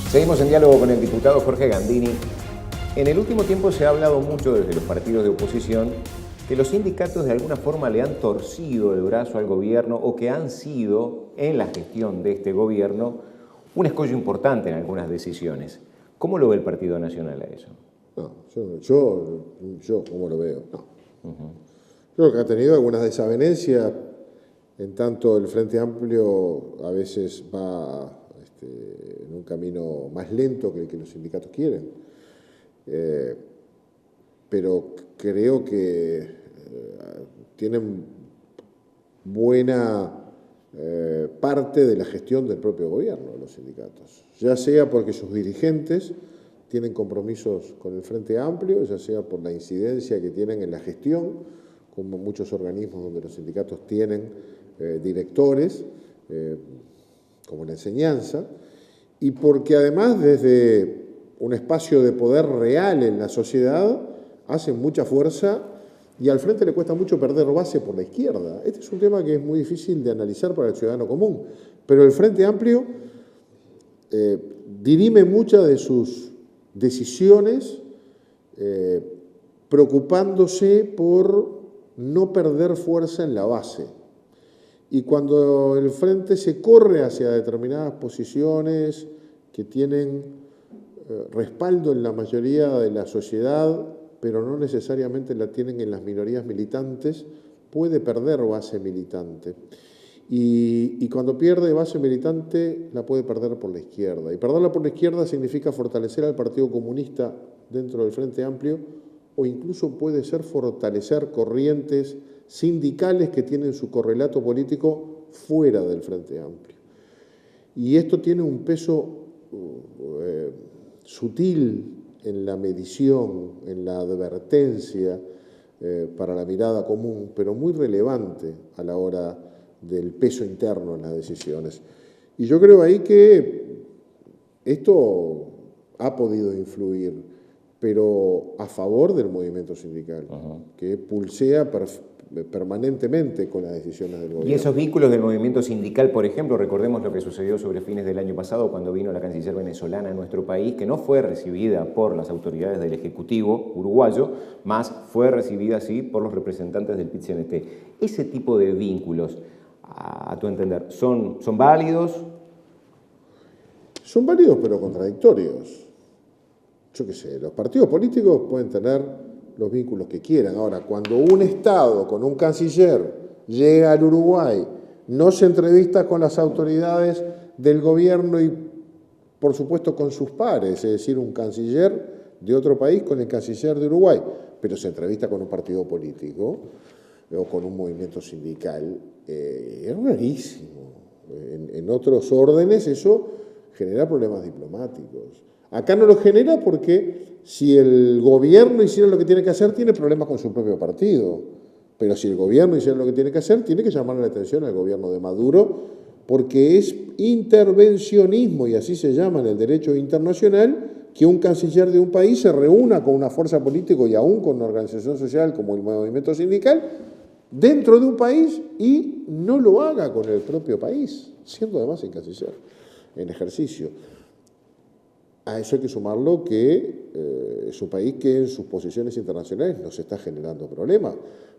Seguimos en diálogo con el diputado Jorge Gandini. En el último tiempo se ha hablado mucho desde los partidos de oposición que los sindicatos de alguna forma le han torcido el brazo al gobierno o que han sido, en la gestión de este gobierno, un escollo importante en algunas decisiones. ¿Cómo lo ve el Partido Nacional a eso? No, yo ¿cómo lo veo? No. Creo que ha tenido algunas desavenencias, en tanto el Frente Amplio a veces va en un camino más lento que el que los sindicatos quieren. Pero creo que tienen buena parte de la gestión del propio gobierno, los sindicatos. Ya sea porque sus dirigentes tienen compromisos con el Frente Amplio, ya sea por la incidencia que tienen en la gestión, como muchos organismos donde los sindicatos tienen directores, como la enseñanza, y porque además desde un espacio de poder real en la sociedad hacen mucha fuerza y al Frente le cuesta mucho perder base por la izquierda. Este es un tema que es muy difícil de analizar para el ciudadano común, pero el Frente Amplio dirime muchas de sus decisiones preocupándose por no perder fuerza en la base. Y cuando el Frente se corre hacia determinadas posiciones que tienen respaldo en la mayoría de la sociedad, pero no necesariamente la tienen en las minorías militantes, puede perder base militante. Y cuando pierde base militante, la puede perder por la izquierda. Y perderla por la izquierda significa fortalecer al Partido Comunista dentro del Frente Amplio, o incluso puede ser fortalecer corrientes sindicales que tienen su correlato político fuera del Frente Amplio. Y esto tiene un peso sutil en la medición, en la advertencia para la mirada común, pero muy relevante a la hora del peso interno en las decisiones. Y yo creo ahí que esto ha podido influir, pero a favor del movimiento sindical, que pulsea permanentemente con las decisiones del gobierno. Y esos vínculos del movimiento sindical, por ejemplo, recordemos lo que sucedió sobre fines del año pasado cuando vino la canciller venezolana a nuestro país, que no fue recibida por las autoridades del Ejecutivo uruguayo, más fue recibida, sí, por los representantes del PIT-CNT. Ese tipo de vínculos, a tu entender, ¿son válidos? Son válidos pero contradictorios. Yo qué sé, los partidos políticos pueden tener los vínculos que quieran. Ahora, cuando un Estado con un canciller llega al Uruguay, no se entrevista con las autoridades del gobierno y, por supuesto, con sus pares, es decir, un canciller de otro país con el canciller de Uruguay, pero se entrevista con un partido político o con un movimiento sindical, es rarísimo. En otros órdenes eso genera problemas diplomáticos. Acá no lo genera porque si el gobierno hiciera lo que tiene que hacer, tiene problemas con su propio partido. Pero si el gobierno hiciera lo que tiene que hacer, tiene que llamarle la atención al gobierno de Maduro, porque es intervencionismo, y así se llama en el derecho internacional, que un canciller de un país se reúna con una fuerza política y aún con una organización social como el movimiento sindical dentro de un país y no lo haga con el propio país, siendo además el canciller en ejercicio. A eso hay que sumarlo que es un país que en sus posiciones internacionales nos está generando problemas,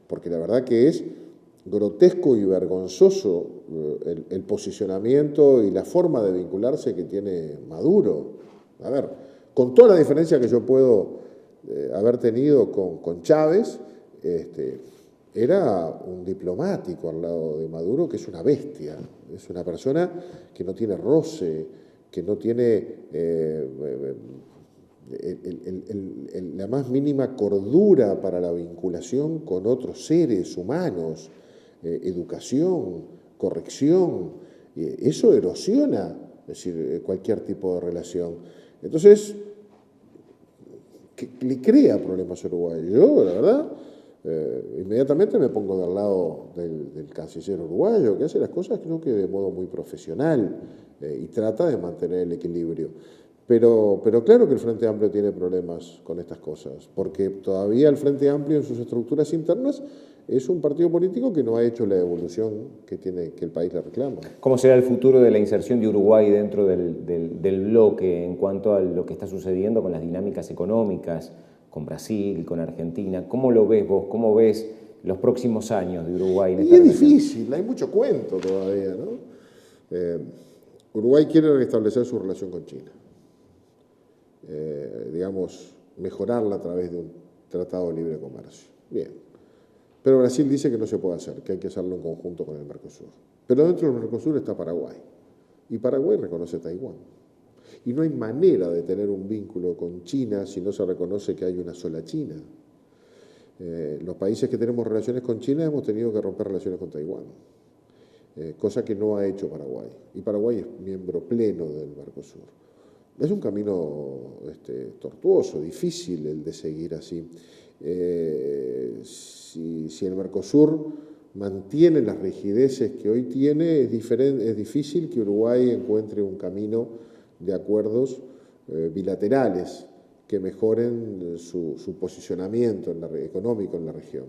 porque la verdad que es grotesco y vergonzoso el posicionamiento y la forma de vincularse que tiene Maduro. A ver, con toda la diferencia que yo puedo haber tenido con Chávez, era un diplomático al lado de Maduro que es una bestia, es una persona que no tiene roce, que no tiene la más mínima cordura para la vinculación con otros seres humanos, educación, corrección. Eso erosiona, es decir, cualquier tipo de relación. Entonces, le crea problemas a Uruguay. Yo, la verdad, inmediatamente me pongo del lado del canciller uruguayo, que hace las cosas creo que de modo muy profesional y trata de mantener el equilibrio. Pero claro que el Frente Amplio tiene problemas con estas cosas, porque todavía el Frente Amplio en sus estructuras internas es un partido político que no ha hecho la evolución que el país le reclama. ¿Cómo será el futuro de la inserción de Uruguay dentro del bloque en cuanto a lo que está sucediendo con las dinámicas económicas, con Brasil, con Argentina? ¿Cómo lo ves vos? ¿Cómo ves los próximos años de Uruguay en esta Y es relación? difícil, hay mucho cuento todavía, ¿no? Uruguay quiere restablecer su relación con China. Digamos, mejorarla a través de un tratado de libre comercio. Bien. Pero Brasil dice que no se puede hacer, que hay que hacerlo en conjunto con el Mercosur. Pero dentro del Mercosur está Paraguay. Y Paraguay reconoce Taiwán. Y no hay manera de tener un vínculo con China si no se reconoce que hay una sola China. Los países que tenemos relaciones con China hemos tenido que romper relaciones con Taiwán, cosa que no ha hecho Paraguay. Y Paraguay es miembro pleno del Mercosur. Es un camino tortuoso, difícil el de seguir así. Si el Mercosur mantiene las rigideces que hoy tiene, es difícil que Uruguay encuentre un camino de acuerdos bilaterales que mejoren su posicionamiento económico en la región.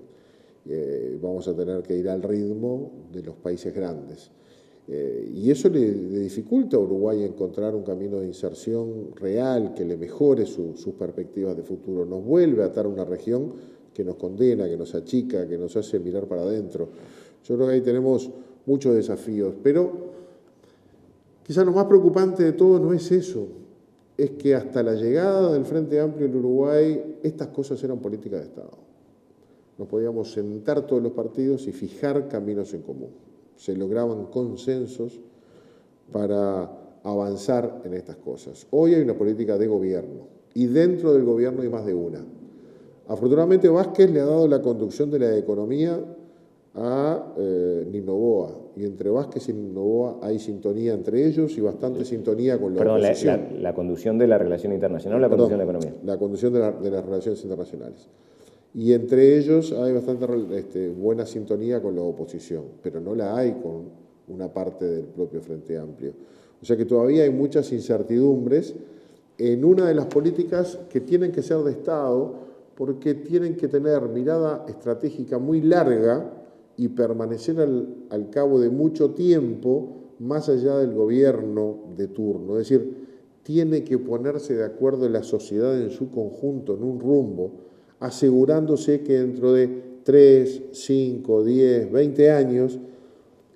Vamos a tener que ir al ritmo de los países grandes. Y eso le dificulta a Uruguay encontrar un camino de inserción real que le mejore sus perspectivas de futuro. Nos vuelve a atar a una región que nos condena, que nos achica, que nos hace mirar para adentro. Yo creo que ahí tenemos muchos desafíos, pero quizás lo más preocupante de todo no es eso, es que hasta la llegada del Frente Amplio en Uruguay, estas cosas eran política de Estado. Nos podíamos sentar todos los partidos y fijar caminos en común. Se lograban consensos para avanzar en estas cosas. Hoy hay una política de gobierno y dentro del gobierno hay más de una. Afortunadamente Vázquez le ha dado la conducción de la economía a Nino Noboa y entre Vázquez y Nino Noboa hay sintonía entre ellos y bastante sintonía con la oposición. La conducción de la relación internacional o la conducción de la economía. La conducción de las relaciones internacionales. Y entre ellos hay bastante buena sintonía con la oposición, pero no la hay con una parte del propio Frente Amplio. O sea que todavía hay muchas incertidumbres en una de las políticas que tienen que ser de Estado porque tienen que tener mirada estratégica muy larga y permanecer al cabo de mucho tiempo más allá del gobierno de turno. Es decir, tiene que ponerse de acuerdo la sociedad en su conjunto, en un rumbo, asegurándose que dentro de 3, 5, 10, 20 años,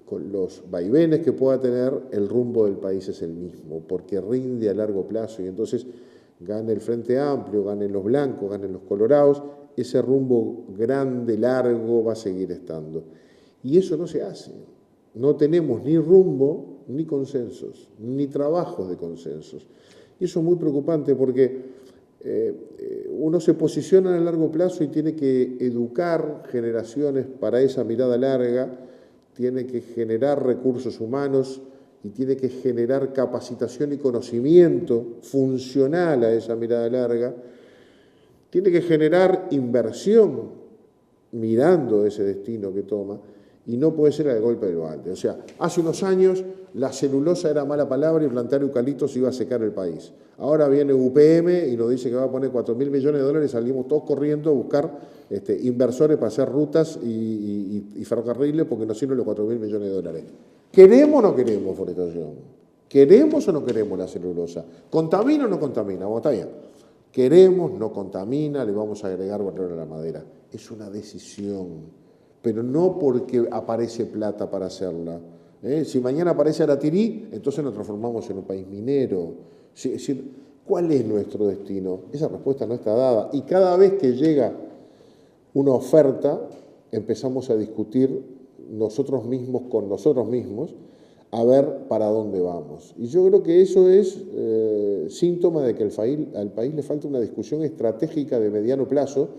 con los vaivenes que pueda tener, el rumbo del país es el mismo, porque rinde a largo plazo y entonces gane el Frente Amplio, ganen los blancos, ganen los colorados, ese rumbo grande, largo, va a seguir estando. Y eso no se hace. No tenemos ni rumbo, ni consensos, ni trabajos de consensos. Y eso es muy preocupante porque uno se posiciona a largo plazo y tiene que educar generaciones para esa mirada larga, tiene que generar recursos humanos y tiene que generar capacitación y conocimiento funcional a esa mirada larga, tiene que generar inversión mirando ese destino que toma y no puede ser al golpe del balde. O sea, hace unos años la celulosa era mala palabra y plantar eucaliptos iba a secar el país. Ahora viene UPM y nos dice que va a poner 4.000 millones de dólares, salimos todos corriendo a buscar inversores para hacer rutas y ferrocarriles porque nos sirven los 4.000 millones de dólares. ¿Queremos o no queremos forestación? ¿Queremos o no queremos la celulosa? ¿Contamina o no contamina? Bueno, está bien. Queremos, no contamina, le vamos a agregar valor a la madera. Es una decisión, pero no porque aparece plata para hacerla. Si mañana aparece Aratirí, entonces nos transformamos en un país minero. Es decir, ¿cuál es nuestro destino? Esa respuesta no está dada. Y cada vez que llega una oferta, empezamos a discutir nosotros mismos con nosotros mismos a ver para dónde vamos. Y yo creo que eso es síntoma de que al país le falta una discusión estratégica de mediano plazo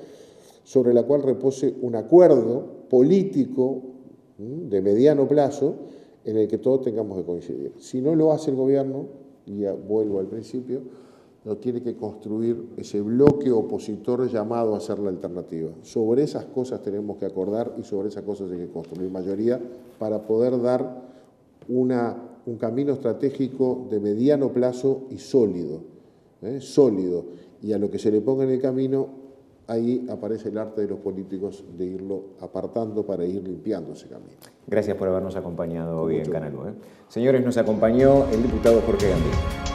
sobre la cual repose un acuerdo político de mediano plazo en el que todos tengamos que coincidir. Si no lo hace el gobierno, y ya vuelvo al principio, lo tiene que construir ese bloque opositor llamado a ser la alternativa. Sobre esas cosas tenemos que acordar y sobre esas cosas hay que construir mayoría para poder dar un camino estratégico de mediano plazo y sólido, sólido. Y a lo que se le ponga en el camino ahí aparece el arte de los políticos de irlo apartando para ir limpiando ese camino. Gracias por habernos acompañado hoy en Canal U. Señores, nos acompañó el diputado Jorge Gandini.